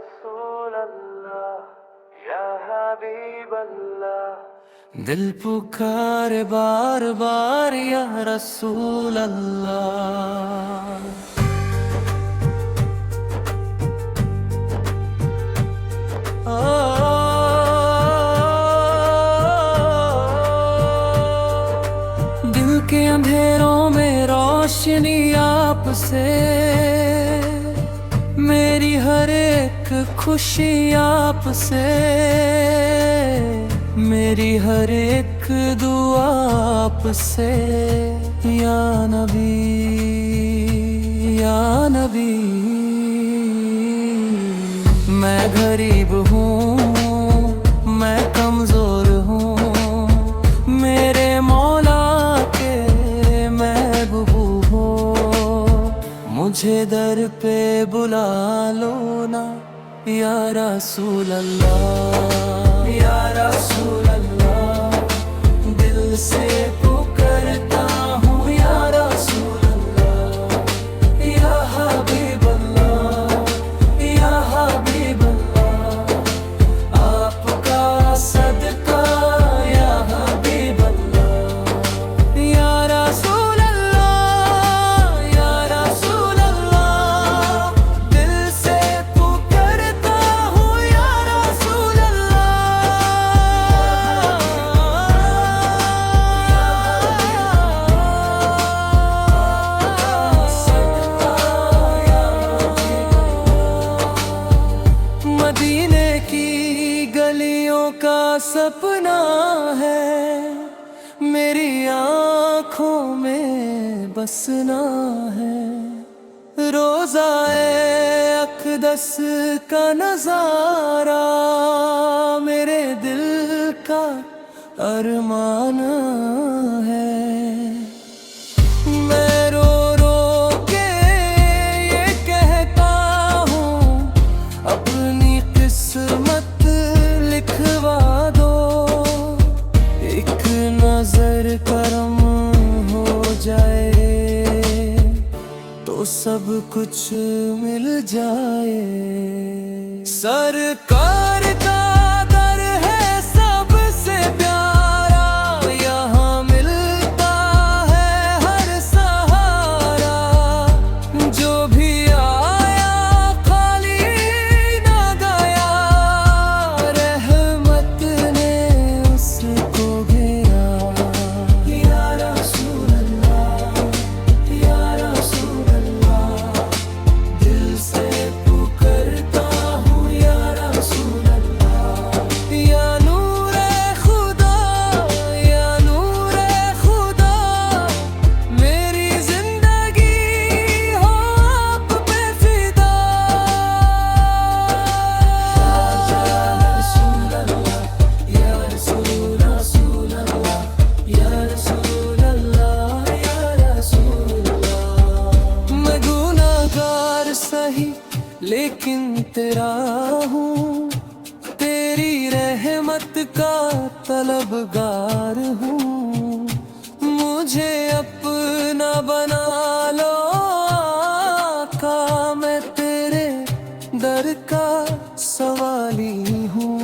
रसूल अल्लाह या हबीब अल्लाह। दिल पुकारे बार बार या रसूल अल्लाह। दिल के अंधेरों में रोशनी आपसे, मेरी हर एक खुशी आपसे, मेरी हर एक दुआ आपसे। या नबी या नबी, मैं गरीब हूँ, मैं कमजोर हूँ, मेरे मौला के महबूब हो। मुझे दर पे बुला लो ना या रसूल अल्लाह, या रसूल अल्लाह। दिल से पुकारता हूँ या रसूल अल्लाह, या हबीब अल्लाह, या हबीब अल्लाह। आपका सदका या हबीब अल्लाह, या रसूल अल्लाह, या रसूल अल्लाह। दिल से पुकारता हूँ या रसूल अल्लाह। मदीने की गलियों का सपना है, मेरी आँखों में बसना है। रोज़ाए अक़दस का नज़ारा मेरे दिल का अरमान है। मैं रो रो के ये कहता हूँ, अपनी किस्मत लिखवा दो। एक नजर करम हो जाए तो सब कुछ मिल जाए। सरकार का दर है सबसे प्यारा, यहाँ मिलता है हर सहारा। जो भी आया खाली ना गया, रहमत ने उसको घेरा। या रसूल अल्लाह, या रसूल अल्लाह। दिल से पुकारता हूँ या रसूल अल्लाह, या नूरे खुदा, या नूरे खुदा। मेरी जिंदगी हो आप पे फिदा। या रसूल अल्लाह, या रसूल अल्लाह, या रसूल अल्लाह, या रसूल अल्लाह। मैं गुनाहगार सही लेकिन तेरा हूँ, तेरी रहमत का तलबगार हूँ। मुझे अपना बना लो आका, मैं तेरे दर का सवाली हूँ।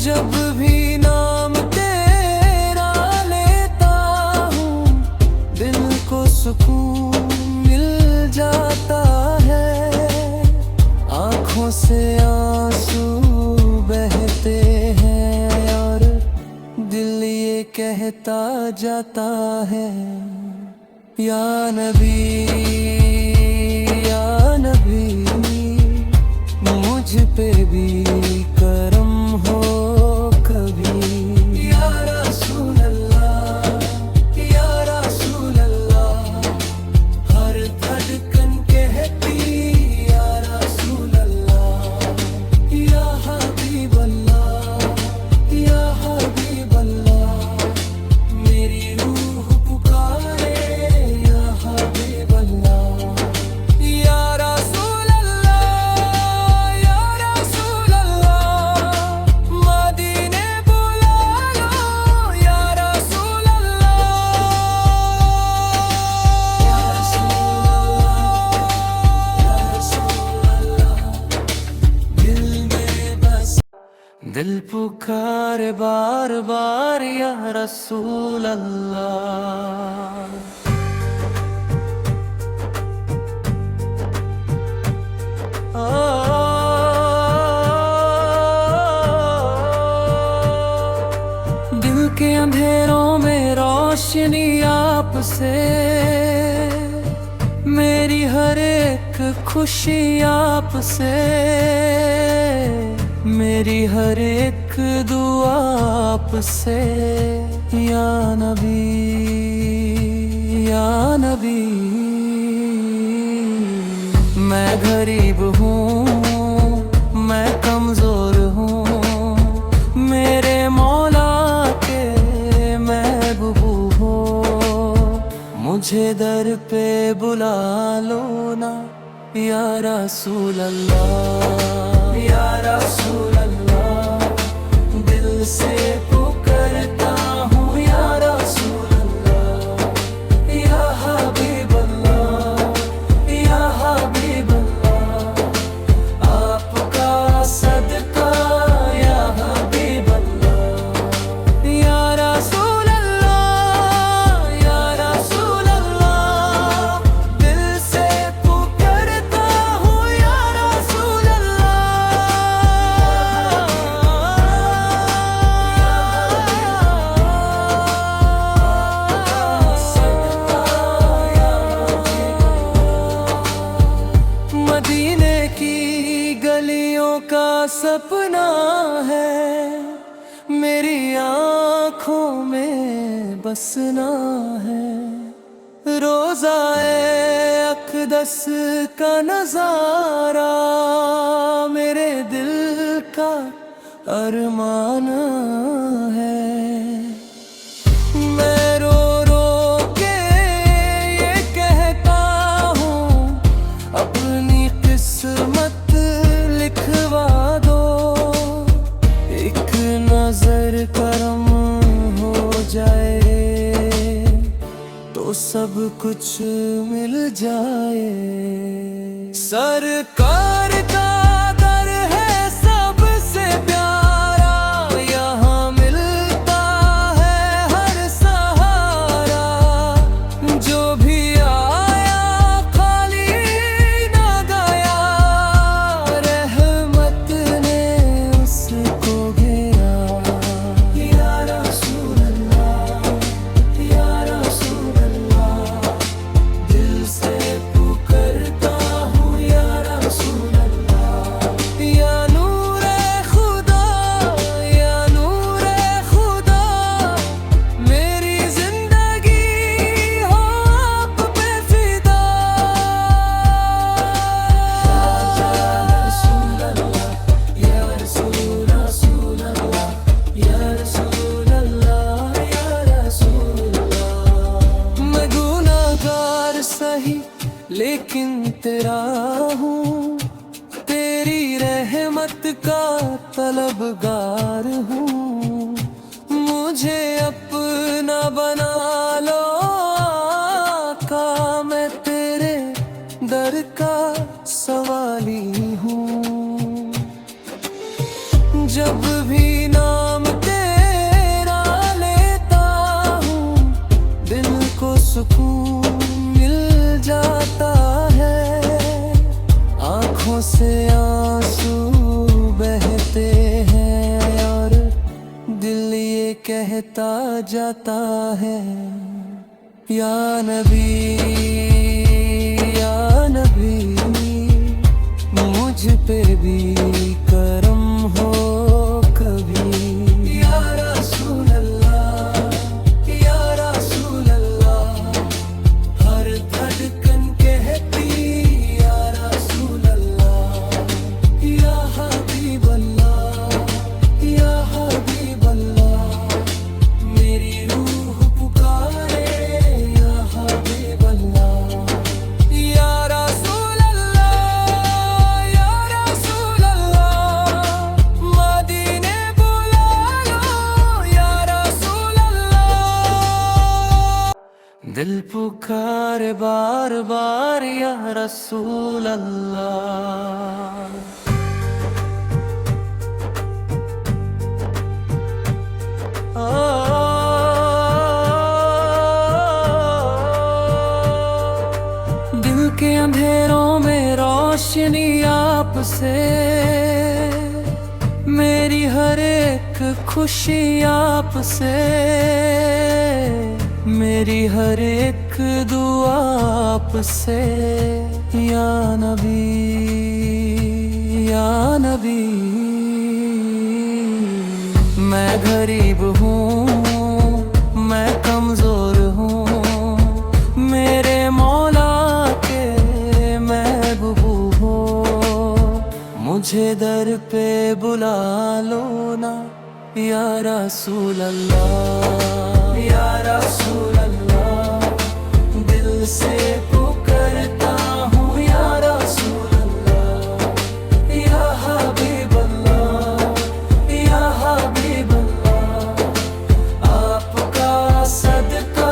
जब भी नाम तेरा लेता हूँ, दिल को सुकून मिल जाता है। आँखों से आंसू बहते हैं और दिल ये कहता जाता है, या नबी या नबी। मुझ पे भी करम हो कभी। या रसूल अल्लाह, या रसूल अल्लाह। हर धड़कन कहती या रसूल अल्लाह, या हबीब अल्लाह, या हबीब अल्लाह। मेरी रूह पुकारे या हबीब अल्लाह। दिल पुकारे बार बार या रसूल अल्लाह। दिल के अंधेरों में रोशनी आपसे, मेरी हर एक खुशी आपसे, मेरी हर एक दुआ आपसे। या नबी या नबी, मैं गरीब हूँ, मैं कमजोर हूँ, मेरे मौला के महबूब हो। मुझे दर पे बुला लो ना या रसूल अल्लाह, या रसूल अल्लाह। दिल से पुकारता हूँ या रसूल अल्लाह, या हबीब अल्लाह, या हबीब अल्लाह। आपका सदका या हबीब अल्लाह, या रसूल अल्लाह, या रसूल अल्लाह। दिल से पुकारता हूँ या रसूल मदीने की गलियों का सपना है, मेरी आँखों में बसना है। रोज़ाए अक़दस का नज़ारा मेरे दिल का अरमान है। मैं रो रो के ये कहता हूँ, अपनी किस्मत लिखवा दो। एक नजर करम हो जाए तो सब कुछ मिल जाए। सरकार का दर है सबसे प्यारा, यहाँ मिलता है हर सहारा। जो भी आया खाली ना गया, रहमत ने उसको घेरा। या रसूल अल्लाह, या रसूल अल्लाह। दिल से पुकारता हूँ या रसूल अल्लाह, या नूरे खुदा, या नूरे खुदा। मेरी जिंदगी हो आप पे फिदा। या रसूल अल्लाह, या रसूल अल्लाह, या रसूल अल्लाह, या रसूल अल्लाह। मैं गुनाहगार सही लेकिन तेरा हूँ, तेरी रहमत का तलबगार हूँ। मुझे अपना बना लो आका, मैं तेरे दर का सवाली हूँ। जब भी नाम तेरा लेता हूँ, दिल को सुकून मिल जाता है। आँखों से आंसू बहते हैं और दिल ये कहता जाता है, या नबी या नबी। मुझ पे भी करम हो कभी या रसूल अल्लाह, या रसूल अल्लाह। हर धड़कन कहती या रसूल अल्लाह, या हबीब अल्लाह, या हबीब अल्लाह। मेरी रूह पुकारे या हबीब अल्लाह, या रसूल अल्लाह, या रसूल अल्लाह। मदीने बुला लो या रसूल अल्लाह। दिल पुकारे बार बार या रसूल अल्लाह। रोशनी आपसे, मेरी हर एक खुशी आपसे, मेरी हर एक दुआ आपसे। या नबी, या नबी। मैं गरीब हूँ, मैं कमजोर हूँ, मेरे मौला के महबूब हो। मुझे दर पे बुला लो ना या रसूल अल्लाह, या रसूल अल्लाह। दिल से पुकारता हूँ या रसूल अल्लाह, या हबीब अल्लाह, या हबीब अल्लाह। आपका सदका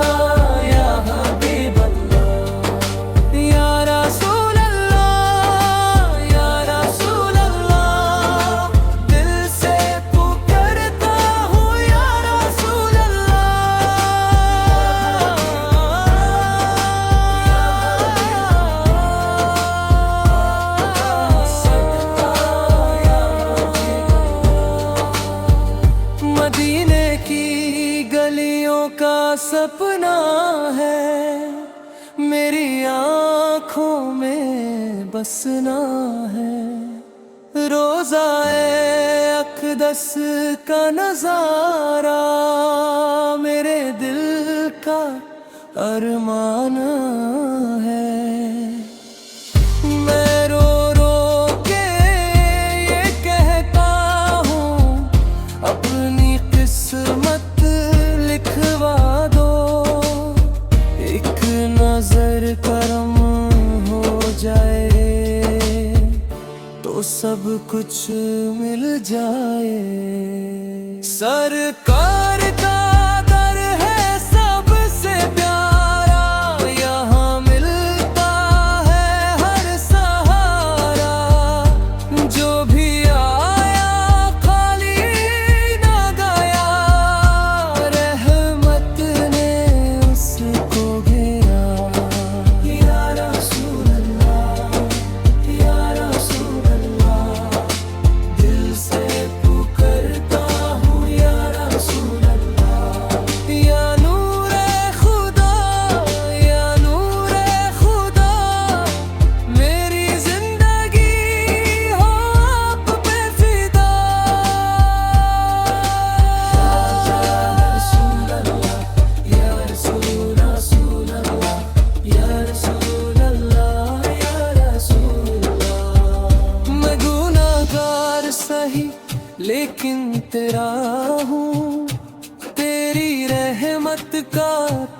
या हबीब अल्लाह, या रसूल अल्लाह, या रसूल अल्लाह। दिल से पुकारता हूँ या रसूल मदीने की गलियों का सपना है, मेरी आँखों में बसना है। रोज़ाए अक़दस का नज़ारा मेरे दिल का अरमान है। मैं रो रो के ये कहता हूँ, अपनी किस्मत लिखवा दो। एक नजर करम हो जाए तो सब कुछ मिल जाए। सरकार का दर है सबसे प्यारा, यहाँ मिलता है हर सहारा। जो भी आया खाली ना गया, रहमत ने उसको घेरा। या रसूल अल्लाह, या रसूल अल्लाह। दिल से पुकारता हूँ या रसूल अल्लाह, या नूरे खुदा, या नूरे खुदा। मेरी जिंदगी हो आप पे फिदा। या रसूल अल्लाह, या रसूल अल्लाह, या रसूल अल्लाह, या रसूल अल्लाह। मैं गुनाहगार सही लेकिन तेरा हूँ, तेरी रहमत का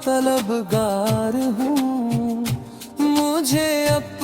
तलबगार हूँ। मुझे अब